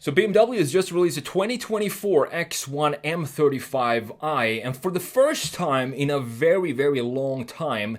So BMW has just released a 2024 X1 M35i, and for the first time in a very, very long time,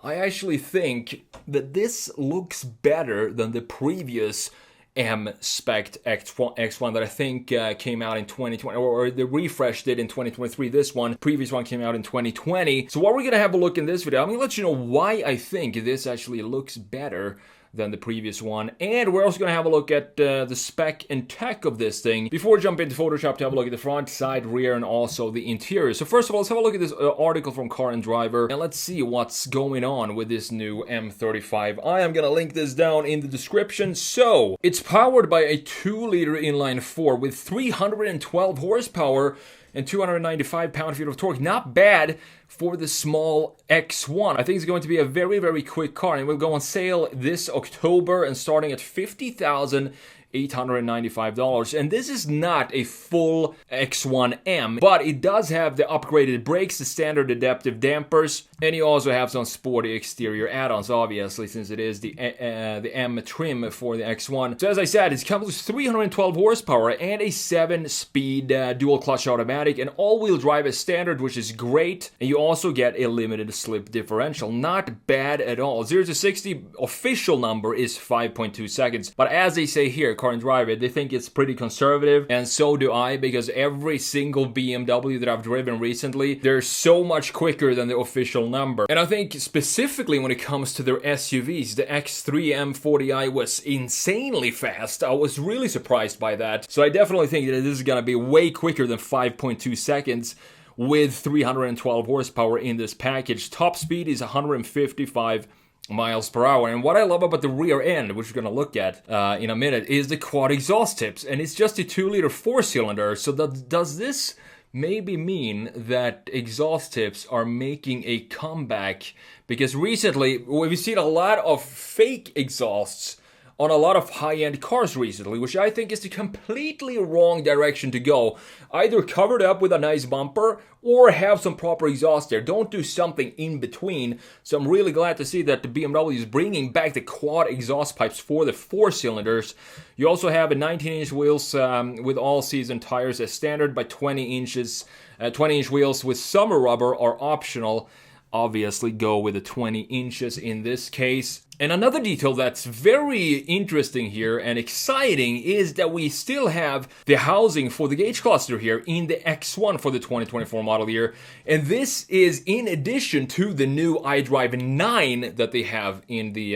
I actually think that this looks better than the previous M-spec X1 that I think came out in 2020, or the refresh did in 2023. This one, previous one came out in 2020. So what we're gonna have a look in this video, I'm gonna let you know why I think this actually looks better than the previous one, and we're also going to have a look at the spec and tech of this thing before we jump into Photoshop to have a look at the front, side, rear, and also the interior. So first of all, let's have a look at this article from Car and Driver, and let's see what's going on with this new M35i. I'm going to link this down in the description. So it's powered by a 2-liter inline 4 with 312 horsepower and 295 pound-feet of torque. Not bad for the small X1. I think it's going to be a very, very quick car, and it will go on sale this October and starting at $50,895. And this is not a full X1M, but it does have the upgraded brakes, the standard adaptive dampers, and you also have some sporty exterior add-ons, obviously, since it is the M trim for the X1. So as I said, it comes with 312 horsepower and a 7-speed dual clutch automatic, and all-wheel drive is standard, which is great. And you also get a limited slip differential. Not bad at all. 0 to 60 official number is 5.2 seconds. But as they say here, Car and Driver, they think it's pretty conservative, and so do I, because every single BMW that I've driven recently, they're so much quicker than the official number. And I think specifically when it comes to their SUVs, the X3 M40i was insanely fast. I was really surprised by that. So I definitely think that this is gonna be way quicker than 5.2 seconds with 312 horsepower in this package. Top speed is 155 miles per hour. And what I love about the rear end, which we're going to look at in a minute, is the quad exhaust tips. And it's just a 2-liter 4-cylinder. So does this maybe mean that exhaust tips are making a comeback? Because recently, we've seen a lot of fake exhausts on a lot of high-end cars recently, which I think is the completely wrong direction to go. Either cover it up with a nice bumper or have some proper exhaust there. Don't do something in between. So I'm really glad to see that the BMW is bringing back the quad exhaust pipes for the 4-cylinders. You also have a 19-inch wheels with all-season tires as standard, but 20-inch wheels with summer rubber are optional. Obviously go with the 20 inches in this case. And another detail that's very interesting here and exciting is that we still have the housing for the gauge cluster here in the X1 for the 2024 model year. And this is in addition to the new Idrive 9 that they have in the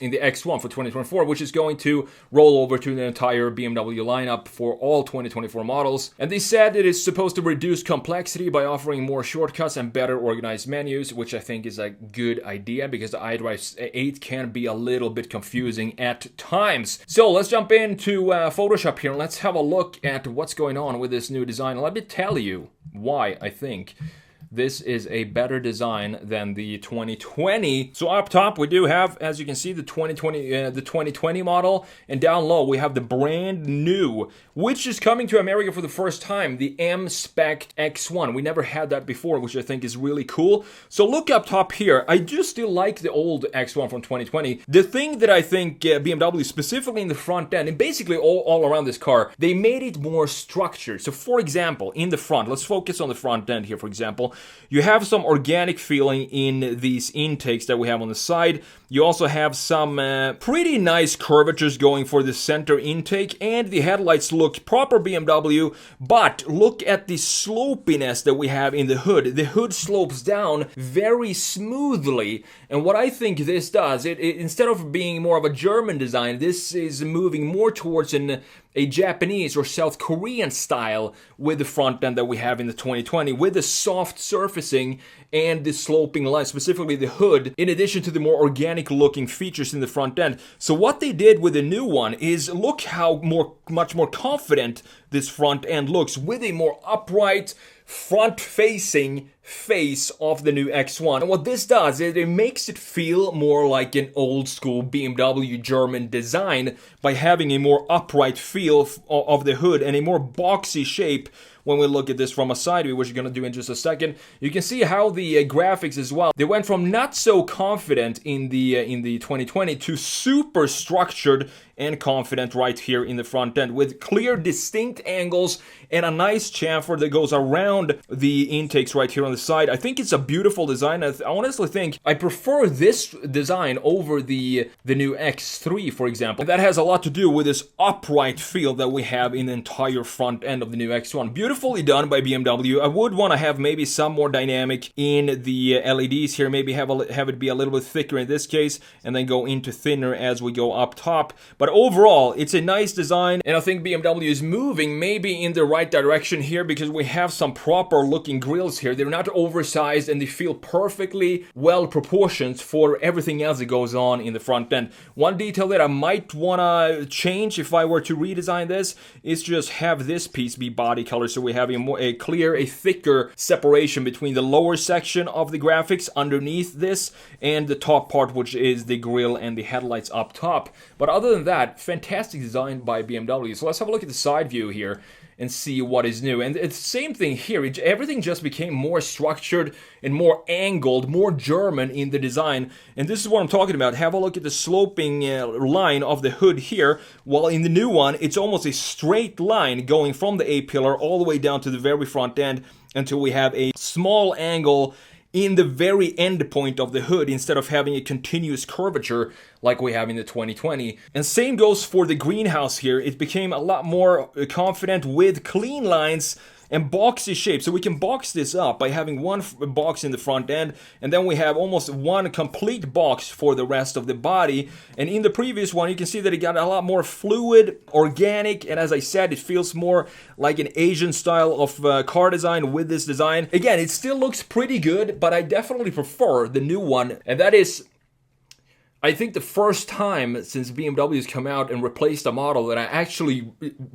X1 for 2024, which is going to roll over to the entire BMW lineup for all 2024 models. And they said it is supposed to reduce complexity by offering more shortcuts and better organized menus, which I think is a good idea because the iDrive 8 can be a little bit confusing at times. So let's jump into Photoshop here and let's have a look at what's going on with this new design. Let me tell you why I think this is a better design than the 2020. So up top we do have, as you can see, the 2020 model, and down low we have the brand new, which is coming to America for the first time, the M-spec X1. We never had that before, which I think is really cool. So look up top here. I do still like the old X1 from 2020. The thing that I think BMW, specifically in the front end, and basically all around this car, they made it more structured. So for example, in the front, let's focus on the front end here, for example. You have some organic feeling in these intakes that we have on the side. You also have some pretty nice curvatures going for the center intake, and the headlights look proper BMW, but look at the slopiness that we have in the hood. The hood slopes down very smoothly, and what I think this does, it instead of being more of a German design, this is moving more towards a Japanese or South Korean style with the front end that we have in the 2020, with the soft surfacing and the sloping line, specifically the hood, in addition to the more organic looking features in the front end. So what they did with the new one is look how much more confident this front end looks, with a more upright, front-facing face of the new X1. And what this does is it makes it feel more like an old-school BMW German design by having a more upright feel of the hood and a more boxy shape. When we look at this from a side view, which we're going to do in just a second, you can see how the graphics as well, they went from not so confident in the 2020 to super structured and confident right here in the front end, with clear, distinct angles and a nice chamfer that goes around the intakes right here on the side. I think it's a beautiful design. I honestly think I prefer this design over the new X3, for example. That has a lot to do with this upright feel that we have in the entire front end of the new X1. Beautifully done by BMW. I would want to have maybe some more dynamic in the LEDs here, maybe have it be a little bit thicker in this case, and then go into thinner as we go up top. But overall, it's a nice design, and I think BMW is moving maybe in the right direction here, because we have some proper looking grills here. They're not oversized, and they feel perfectly well proportioned for everything else that goes on in the front end. One detail that I might want to change if I were to redesign this is just have this piece be body color, so we have a clear, a thicker separation between the lower section of the graphics underneath this and the top part, which is the grille and the headlights up top. But other than that, fantastic design by BMW. So let's have a look at the side view here and see what is new. And it's the same thing here. Everything just became more structured and more angled, more German in the design. And this is what I'm talking about. Have a look at the sloping line of the hood here, while in the new one, it's almost a straight line going from the A-pillar all the way down to the very front end until we have a small angle in the very end point of the hood, instead of having a continuous curvature like we have in the 2020. And same goes for the greenhouse here. It became a lot more confident with clean lines and boxy shape. So we can box this up by having one box in the front end, and then we have almost one complete box for the rest of the body. And in the previous one, you can see that it got a lot more fluid, organic, and as I said, it feels more like an Asian style of car design with this design. Again, it still looks pretty good, but I definitely prefer the new one, and that is, I think, the first time since BMW's come out and replaced a model that I actually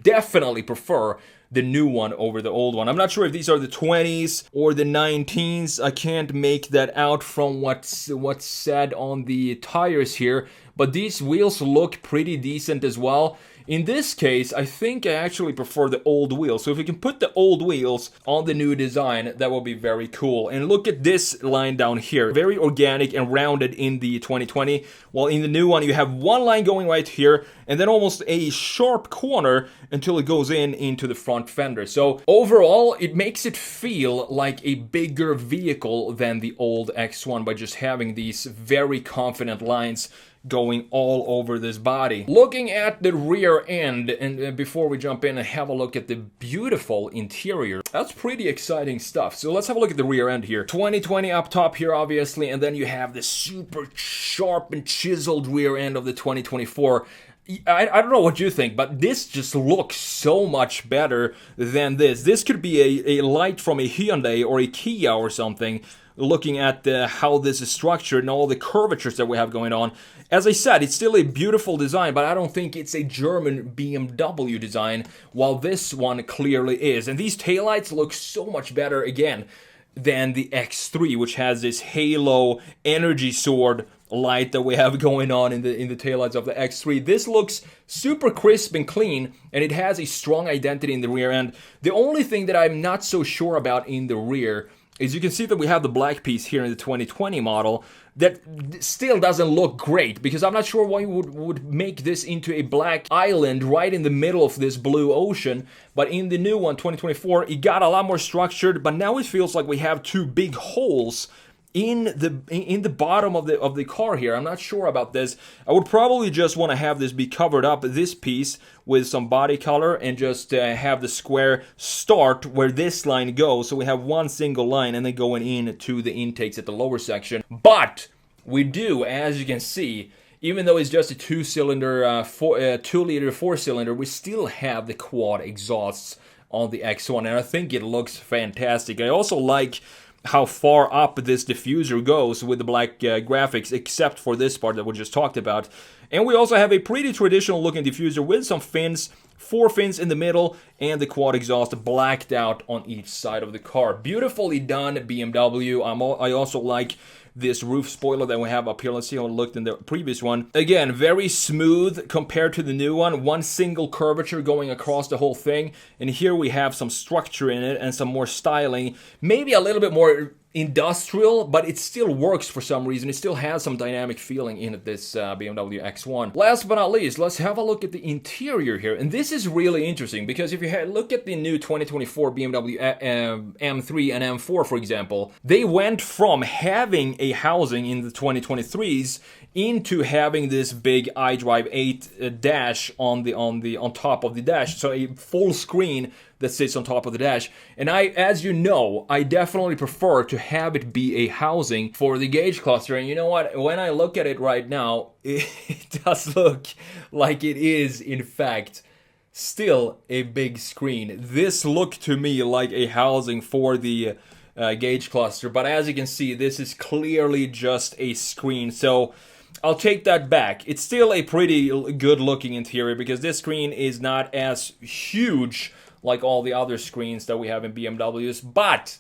definitely prefer the new one over the old one. I'm not sure if these are the 20s or the 19s. I can't make that out from what's said on the tires here, but these wheels look pretty decent as well. In this case, I think I actually prefer the old wheels. So if we can put the old wheels on the new design, that will be very cool. And look at this line down here. Very organic and rounded in the 2020. While in the new one, you have one line going right here, and then almost a sharp corner until it goes into the front fender. So overall, it makes it feel like a bigger vehicle than the old X1 by just having these very confident lines going all over this body. Looking at the rear end, and before we jump in and have a look at the beautiful interior, that's pretty exciting stuff. So let's have a look at the rear end here. 2020 up top here, obviously, and then you have the super sharp and chiseled rear end of the 2024. I don't know what you think, but this just looks so much better than this. This could be a light from a Hyundai or a Kia or something, looking at how this is structured and all the curvatures that we have going on. As I said, it's still a beautiful design, but I don't think it's a German BMW design, while this one clearly is. And these taillights look so much better, again, than the X3, which has this halo energy sword light that we have going on in the taillights of the X3. This looks super crisp and clean, and it has a strong identity in the rear end. The only thing that I'm not so sure about in the rear is you can see that we have the black piece here in the 2020 model that still doesn't look great, because I'm not sure why you would make this into a black island right in the middle of this blue ocean. But in the new one, 2024, it got a lot more structured, but now it feels like we have two big holes in the bottom of the car here. I'm not sure about this. I would probably just want to have this be covered up, this piece, with some body color, and just have the square start where this line goes, so we have one single line and then going in to the intakes at the lower section. But we do, as you can see, even though it's just a two-cylinder, 2-liter 4-cylinder, we still have the quad exhausts on the X1, and I think it looks fantastic. I also like how far up this diffuser goes with the black graphics, except for this part that we just talked about. And we also have a pretty traditional looking diffuser with some fins, 4 fins in the middle, and the quad exhaust blacked out on each side of the car. Beautifully done, BMW. I also like this roof spoiler that we have up here. Let's see how it looked in the previous one. Again, very smooth compared to the new one. One single curvature going across the whole thing. And here we have some structure in it and some more styling. Maybe a little bit more industrial, but it still works for some reason. It still has some dynamic feeling in it, this BMW X1. Last but not least, let's have a look at the interior here. And this is really interesting because if you look at the new 2024 BMW M3 and M4, for example, they went from having a housing in the 2023s into having this big Idrive 8 dash on top of the dash. So a full screen that sits on top of the dash. And as you know, I definitely prefer to have it be a housing for the gauge cluster. And you know what? When I look at it right now, it does look like it is, in fact, still a big screen. This looked to me like a housing for the gauge cluster. But as you can see, this is clearly just a screen. So I'll take that back. It's still a pretty good looking interior because this screen is not as huge like all the other screens that we have in BMWs, but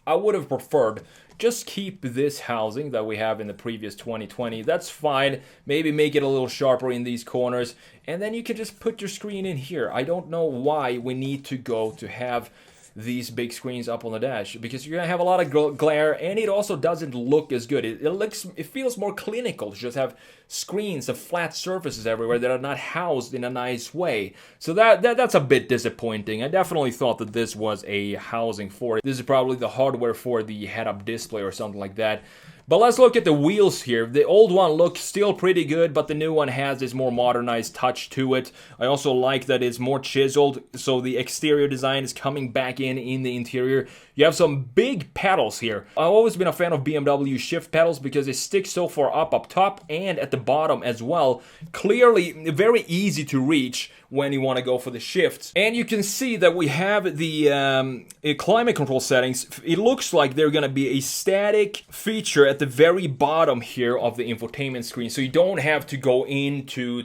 I would have preferred just keep this housing that we have in the previous 2020. That's fine. Maybe make it a little sharper in these corners, and then you can just put your screen in here. I don't know why we need to go to have these big screens up on the dash, because you're gonna have a lot of glare, and it also doesn't look as good. It feels more clinical to just have screens of flat surfaces everywhere that are not housed in a nice way. So that's a bit disappointing. I definitely thought that this was a housing for it. This is probably the hardware for the head-up display or something like that. But let's look at the wheels here. The old one looks still pretty good, but the new one has this more modernized touch to it. I also like that it's more chiseled, so the exterior design is coming back in the interior. You have some big pedals here. I've always been a fan of BMW shift pedals because they stick so far up top and at the bottom as well. Clearly very easy to reach when you want to go for the shifts. And you can see that we have the climate control settings. It looks like they're going to be a static feature at the very bottom here of the infotainment screen. So you don't have to go into,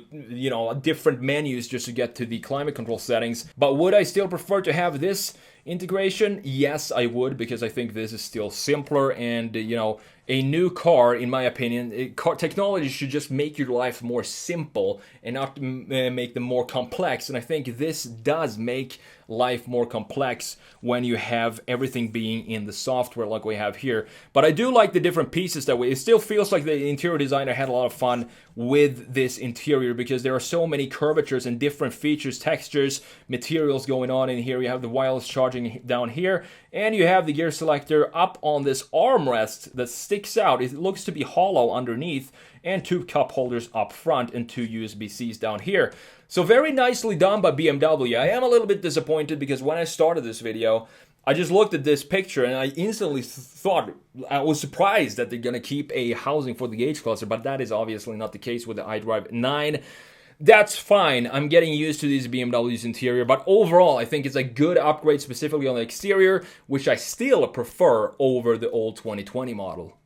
different menus just to get to the climate control settings. But would I still prefer to have this integration? Yes, I would, because I think this is still simpler, and a new car, in my opinion, technology should just make your life more simple and not make them more complex. And I think this does make life more complex when you have everything being in the software like we have here. But I do like the different pieces that it still feels like the interior designer had a lot of fun with this interior, because there are so many curvatures and different features, textures, materials going on in here. You have the wireless charging down here, and you have the gear selector up on this armrest that sticks out. It looks to be hollow underneath, and two cup holders up front and two USB-Cs down here. So very nicely done by BMW. I am a little bit disappointed because when I started this video, I just looked at this picture and I instantly thought, I was surprised that they're going to keep a housing for the gauge cluster, but that is obviously not the case with the Idrive 9. That's fine. I'm getting used to these BMW's interior, but overall, I think it's a good upgrade, specifically on the exterior, which I still prefer over the old 2020 model.